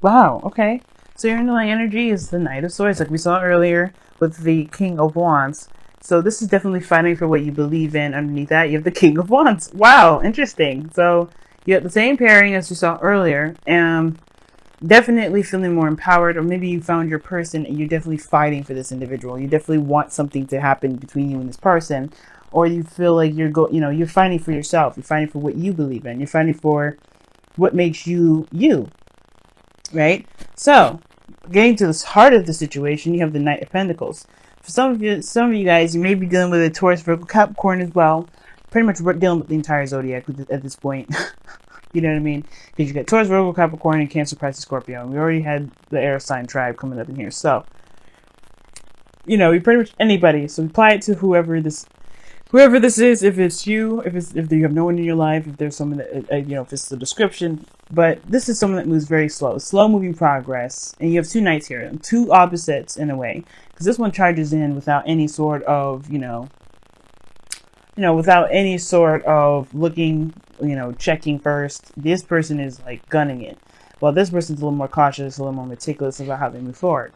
Wow, okay. So your underlying energy is the Knight of Swords, like we saw earlier with the King of Wands. So this is definitely fighting for what you believe in. Underneath that, you have the King of Wands. Wow, interesting. So you have the same pairing as you saw earlier. Definitely feeling more empowered, or maybe you found your person and you're definitely fighting for this individual. You definitely want something to happen between you and this person, or you feel like you're fighting for yourself. You're fighting for what you believe in. You're fighting for what makes you you, right? So, getting to the heart of the situation, you have the Knight of Pentacles. For some of you guys, you may be dealing with a Taurus, Virgo, Capricorn as well. Pretty much dealing with the entire zodiac at this point. You know what I mean? Because you got Taurus, Virgo, Capricorn, and Cancer, Pisces, Scorpio. And we already had the air sign tribe coming up in here. So, we pretty much anybody. So apply it to whoever this is. If it's you, if you have no one in your life, if there's someone that if it's the description. But this is someone that moves very slow moving progress. And you have two knights here, two opposites in a way, because this one charges in without any sort of without any sort of looking, checking first. This person is like gunning it, while this person's a little more cautious, a little more meticulous about how they move forward.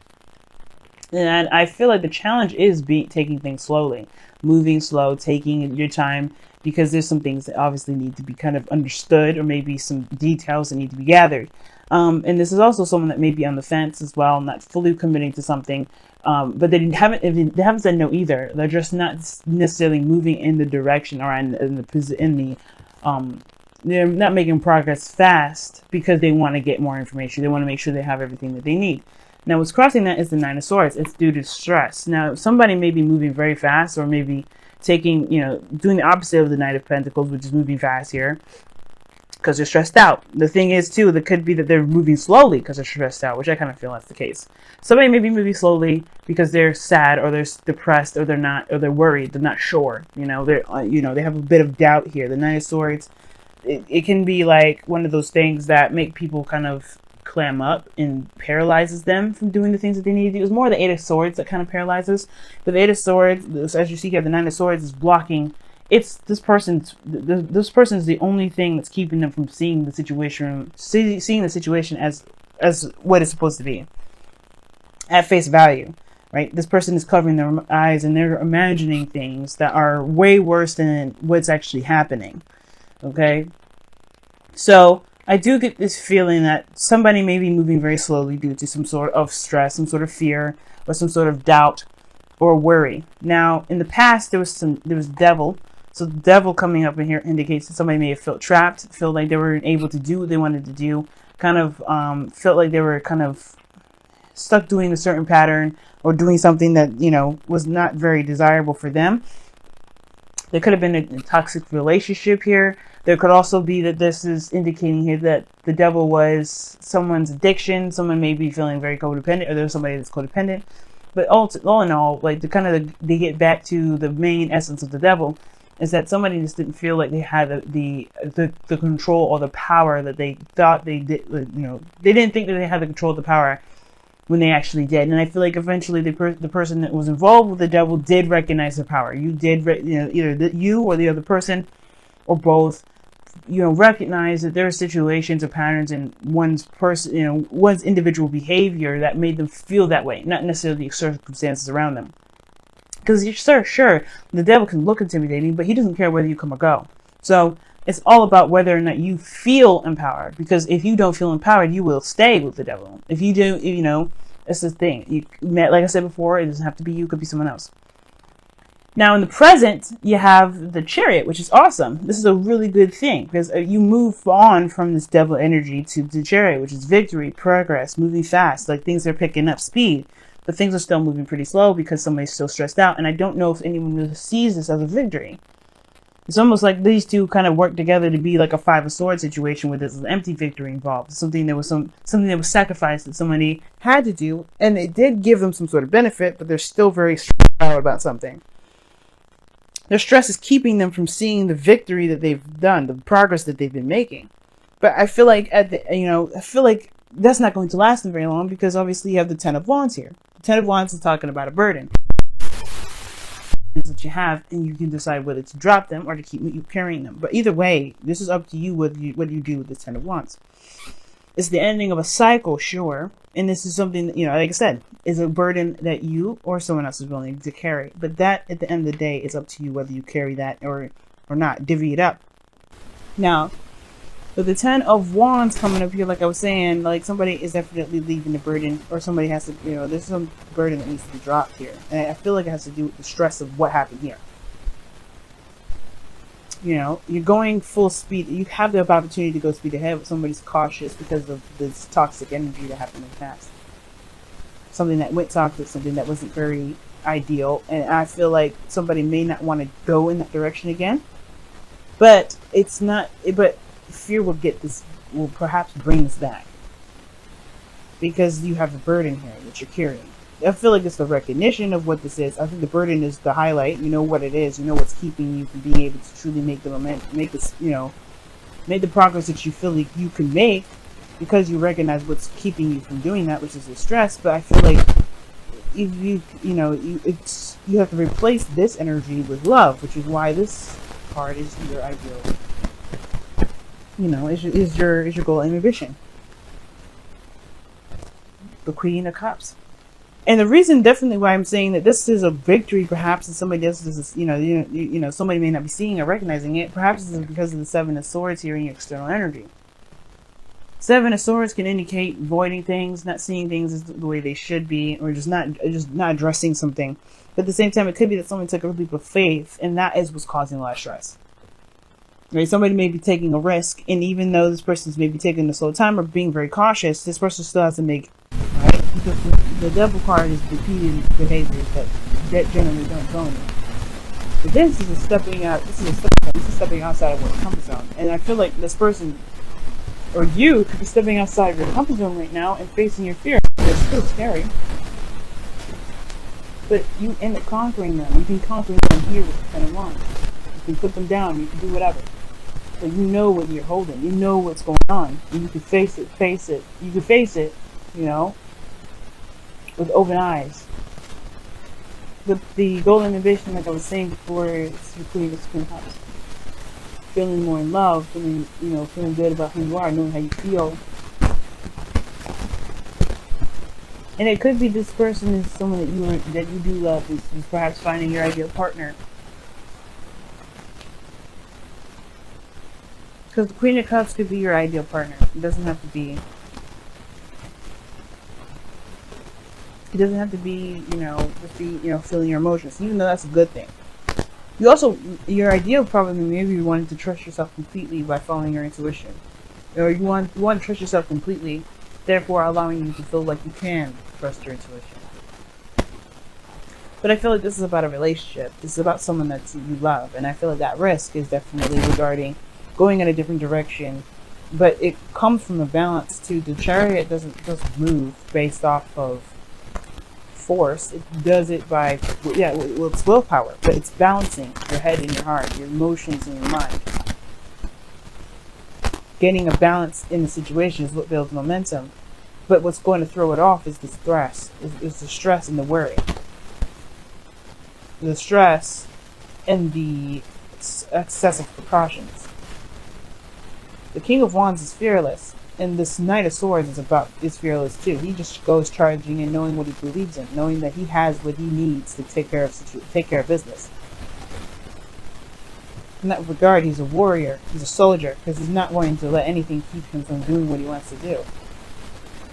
And I feel like the challenge is taking things slowly, moving slow, taking your time, because there's some things that obviously need to be kind of understood, or maybe some details that need to be gathered. And this is also someone that may be on the fence as well, not fully committing to something. But they haven't said no either. They're just not necessarily moving in the direction, or they're not making progress fast because they want to get more information. They want to make sure they have everything that they need. Now, what's crossing that is the Nine of Swords. It's due to stress. Now, somebody may be moving very fast, or maybe doing the opposite of the Knight of Pentacles, which is moving fast here, because they're stressed out. The thing is, too, that could be that they're moving slowly because they're stressed out, which I kind of feel that's the case. Somebody may be moving slowly because they're sad, or they're depressed, or they're worried, they're not sure. They have a bit of doubt here. The Nine of Swords, it can be like one of those things that make people kind of clam up and paralyzes them from doing the things that they need to do. It's more the Eight of Swords that kind of paralyzes. But the Eight of Swords, as you see here, the Nine of Swords is blocking. It's this person's the only thing that's keeping them from seeing the situation as what it's supposed to be at face value, right? This person is covering their eyes and they're imagining things that are way worse than what's actually happening. Okay, so I do get this feeling that somebody may be moving very slowly due to some sort of stress, some sort of fear, or some sort of doubt or worry. Now, in the past, there was devil. So the devil coming up in here indicates that somebody may have felt trapped, felt like they weren't able to do what they wanted to do, kind of felt like they were kind of stuck doing a certain pattern, or doing something that, was not very desirable for them. There could have been a toxic relationship here. There could also be that this is indicating here that the devil was someone's addiction. Someone may be feeling very codependent, or there's somebody that's codependent. But all in all, like they get back to the main essence of the devil, is that somebody just didn't feel like they had the control or the power that they thought they did. They didn't think that they had the control of the power when they actually did. And I feel like eventually the person that was involved with the devil did recognize the power. You did, either you or the other person, or both, recognize that there are situations or patterns in one's individual behavior that made them feel that way, not necessarily the circumstances around them. Because you're sure, the devil can look intimidating, but he doesn't care whether you come or go. So it's all about whether or not you feel empowered. Because if you don't feel empowered, you will stay with the devil. If you do, it's the thing. Like I said before, it doesn't have to be you, it could be someone else. Now, in the present, you have the Chariot, which is awesome. This is a really good thing, because you move on from this devil energy to the Chariot, which is victory, progress, moving fast. Like, things are picking up speed, but things are still moving pretty slow because somebody's still stressed out. And I don't know if anyone really sees this as a victory. It's almost like these two kind of work together to be like a Five of Swords situation where there's an empty victory involved. Something that was sacrificed that somebody had to do, and it did give them some sort of benefit, but they're still very stressed out about something. Their stress is keeping them from seeing the victory that they've done, the progress that they've been making. But I feel like that's not going to last them very long, because obviously you have the Ten of Wands here. The Ten of Wands is talking about a burden that you have, and you can decide whether to drop them or to keep you carrying them. But either way, this is up to you what you do with the Ten of Wands. It's the ending of a cycle, sure. And this is something that, like I said, is a burden that you or someone else is willing to carry. But that, at the end of the day, is up to you whether you carry that or not. Divvy it up. Now, with the 10 of Wands coming up here, like I was saying, like somebody is definitely leaving the burden, or somebody has to, there's some burden that needs to be dropped here. And I feel like it has to do with the stress of what happened here. You're going full speed. You have the opportunity to go speed ahead, but somebody's cautious because of this toxic energy that happened in the past. Something that went toxic, something that wasn't very ideal. And I feel like somebody may not want to go in that direction again. But it's not, but fear will perhaps bring us back. Because you have a burden here that you're carrying. I feel like it's the recognition of what this is. I think the burden is the highlight. You know what it is. You know what's keeping you from being able to truly make the momentum, make this, make the progress that you feel like you can make, because you recognize what's keeping you from doing that, which is the stress. But I feel like if you have to replace this energy with love, which is why this card is your ideal. Is your goal and ambition. The Queen of Cups. And the reason definitely why I'm saying that this is a victory, perhaps, and somebody else is, somebody may not be seeing or recognizing it, perhaps it's because of the 7 of Swords here in your external energy. 7 of Swords can indicate voiding things, not seeing things as the way they should be, or just not addressing something. But at the same time, it could be that someone took a leap of faith, and that is what's causing a lot of stress. Right? Somebody may be taking a risk, and even though this person's maybe taking a slow time or being very cautious, this person still has to make, right? Because the Devil card is repeated behaviors that generally don't go anywhere. But this is stepping outside of your comfort zone. And I feel like this person, or you, could be stepping outside of your comfort zone right now and facing your fear. It's still scary. But you end up conquering them. You can conquer them here with the 10 of Wands. You can put them down. You can do whatever. But you know what you're holding. You know what's going on. And you can face it. You can face it, with open eyes. The golden ambition, like I was saying before, is including the Queen of Cups. Feeling more in love, feeling good about who you are, knowing how you feel. And it could be this person is someone that you do love, is perhaps finding your ideal partner. Because the Queen of Cups could be your ideal partner. It doesn't have to be. It doesn't have to be, just be, feeling your emotions, even though that's a good thing. Your ideal probably maybe you wanted to trust yourself completely by following your intuition. Or you want to trust yourself completely, therefore allowing you to feel like you can trust your intuition. But I feel like this is about a relationship. This is about someone that you love. And I feel like that risk is definitely regarding going in a different direction. But it comes from a balance too. The Chariot doesn't just move based off of force. It does it by, it's willpower, but it's balancing your head and your heart, your emotions and your mind. Getting a balance in the situation is what builds momentum. But what's going to throw it off is the stress. Is the stress and the worry. The stress and the excessive precautions. The King of Wands is fearless. And this Knight of Swords is fearless too. He just goes charging and knowing what he believes in, knowing that he has what he needs to take care of business. In that regard, he's a warrior. He's a soldier, because he's not going to let anything keep him from doing what he wants to do.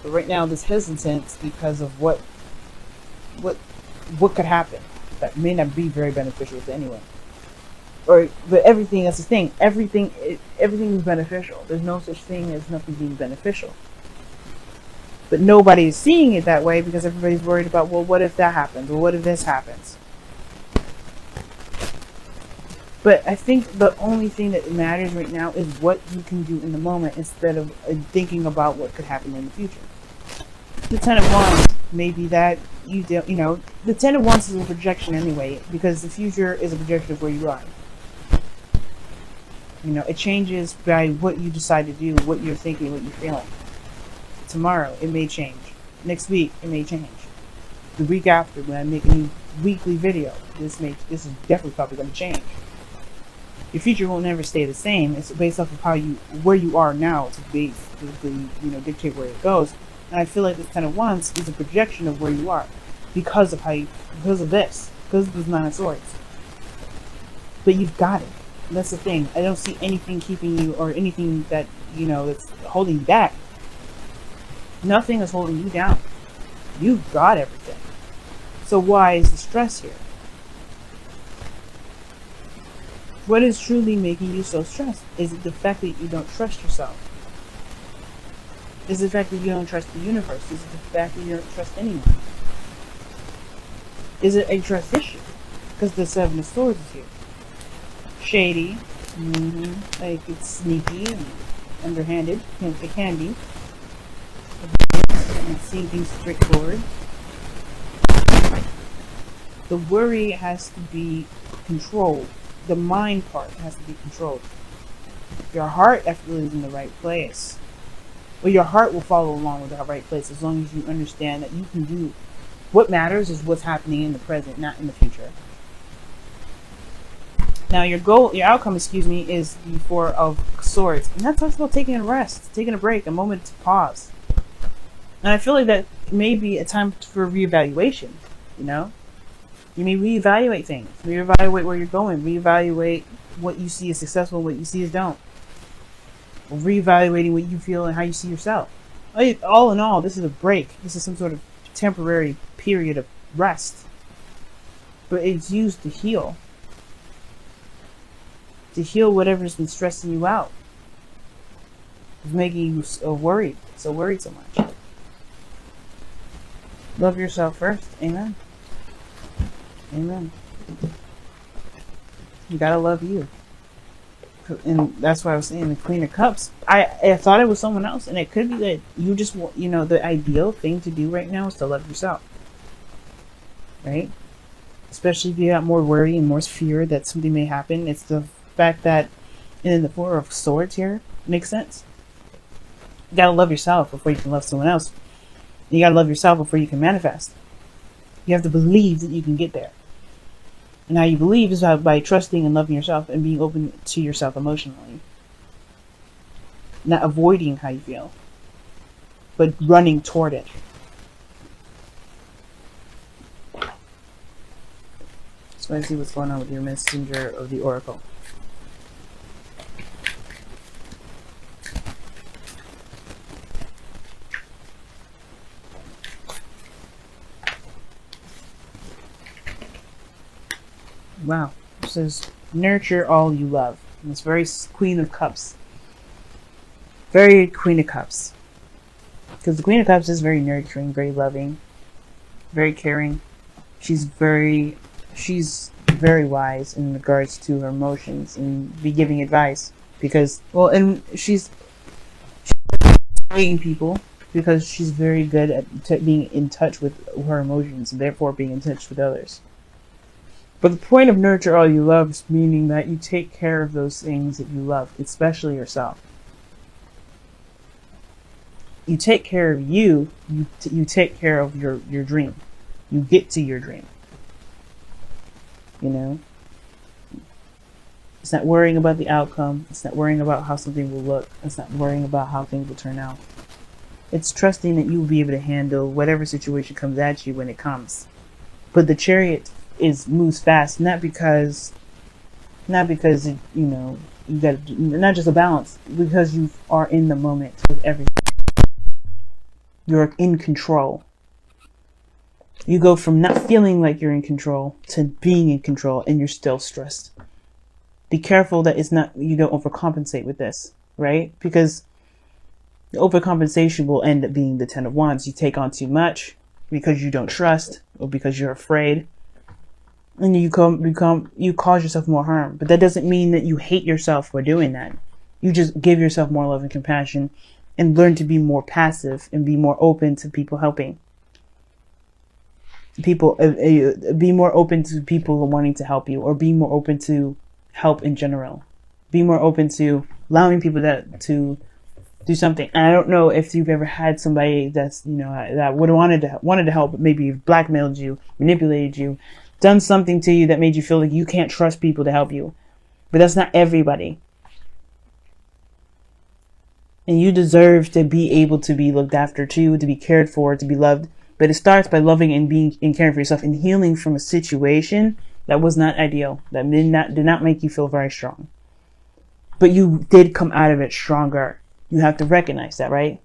But right now, this hesitance because of what could happen that may not be very beneficial to anyone. But everything, that's the thing. Everything is beneficial. There's no such thing as nothing being beneficial. But nobody is seeing it that way because everybody's worried about, well, what if that happens? Or what if this happens? But I think the only thing that matters right now is what you can do in the moment instead of thinking about what could happen in the future. The 10 of Wands may be that the 10 of Wands is a projection anyway, because the future is a projection of where you are. It changes by what you decide to do, what you're thinking, what you're feeling. Tomorrow, it may change. Next week, it may change. The week after, when I make a new weekly video, this is definitely probably going to change. Your future will never stay the same. It's based off of where you are now to basically, dictate where it goes. And I feel like this 10 of Wands is a projection of where you are because of because of this 9 of Swords. But you've got it. That's the thing. I don't see anything keeping you, or anything that, that's holding you back. Nothing is holding you down. You've got everything. So why is the stress here? What is truly making you so stressed? Is it the fact that you don't trust yourself? Is it the fact that you don't trust the universe? Is it the fact that you don't trust anyone? Is it a trust issue? Because the 7 of Swords is here. Shady. Like, it's sneaky and underhanded. It can be. And seeing things straightforward. The worry has to be controlled. The mind part has to be controlled. Your heart definitely is in the right place. Well, your heart will follow along with the right place as long as you understand that you can do. What matters is what's happening in the present, not in the future. Now, your outcome, is the 4 of Swords. And that talks about taking a rest, taking a break, a moment to pause. And I feel like that may be a time for reevaluation, You may reevaluate things, reevaluate where you're going, reevaluate what you see as successful and what you see as don't. Or reevaluating what you feel and how you see yourself. All in all, this is a break. This is some sort of temporary period of rest. But it's used to heal. To heal whatever's been stressing you out. It's making you so worried so much. Love yourself first. Amen. Amen. You gotta love you. And that's why I was saying the Queen of Cups. I thought it was someone else, and it could be that you just want, the ideal thing to do right now is to love yourself. Right? Especially if you got more worry and more fear that something may happen. It's the fact that, and then the 4 of Swords here makes sense. You gotta love yourself before you can love someone else. You gotta love yourself before you can manifest. You have to believe that you can get there. And how you believe is by trusting and loving yourself and being open to yourself emotionally. Not avoiding how you feel, but running toward it. So let's see what's going on with your messenger of the Oracle. Wow. It says, nurture all you love. And it's very Queen of Cups. Very Queen of Cups. Because the Queen of Cups is very nurturing, very loving, very caring. She's very wise in regards to her emotions and be giving advice. Because, and she's helping people because she's very good at being in touch with her emotions and therefore being in touch with others. But the point of nurture all you love is meaning that you take care of those things that you love, especially yourself. You take care of you, you take care of your dream. You get to your dream. It's not worrying about the outcome. It's not worrying about how something will look. It's not worrying about how things will turn out. It's trusting that you will be able to handle whatever situation comes at you when it comes. But the Chariot moves fast, not because it, you got not just a balance, because you are in the moment with everything. You're in control. You go from not feeling like you're in control to being in control, and you're still stressed. Be careful that you don't overcompensate with this, right? Because the overcompensation will end up being the 10 of Wands. You take on too much because you don't trust or because you're afraid. And you cause yourself more harm. But that doesn't mean that you hate yourself for doing that. You just give yourself more love and compassion and learn to be more passive and be more open to people helping. Be more open to people wanting to help you, or be more open to help in general. Be more open to allowing people to do something. And I don't know if you've ever had somebody that's, that would have wanted to help, but maybe blackmailed you, manipulated you, done something to you that made you feel like you can't trust people to help you. But that's not everybody. And you deserve to be able to be looked after too, to be cared for, to be loved. But it starts by loving and being and caring for yourself and healing from a situation that was not ideal, that did not make you feel very strong. But you did come out of it stronger. You have to recognize that, right?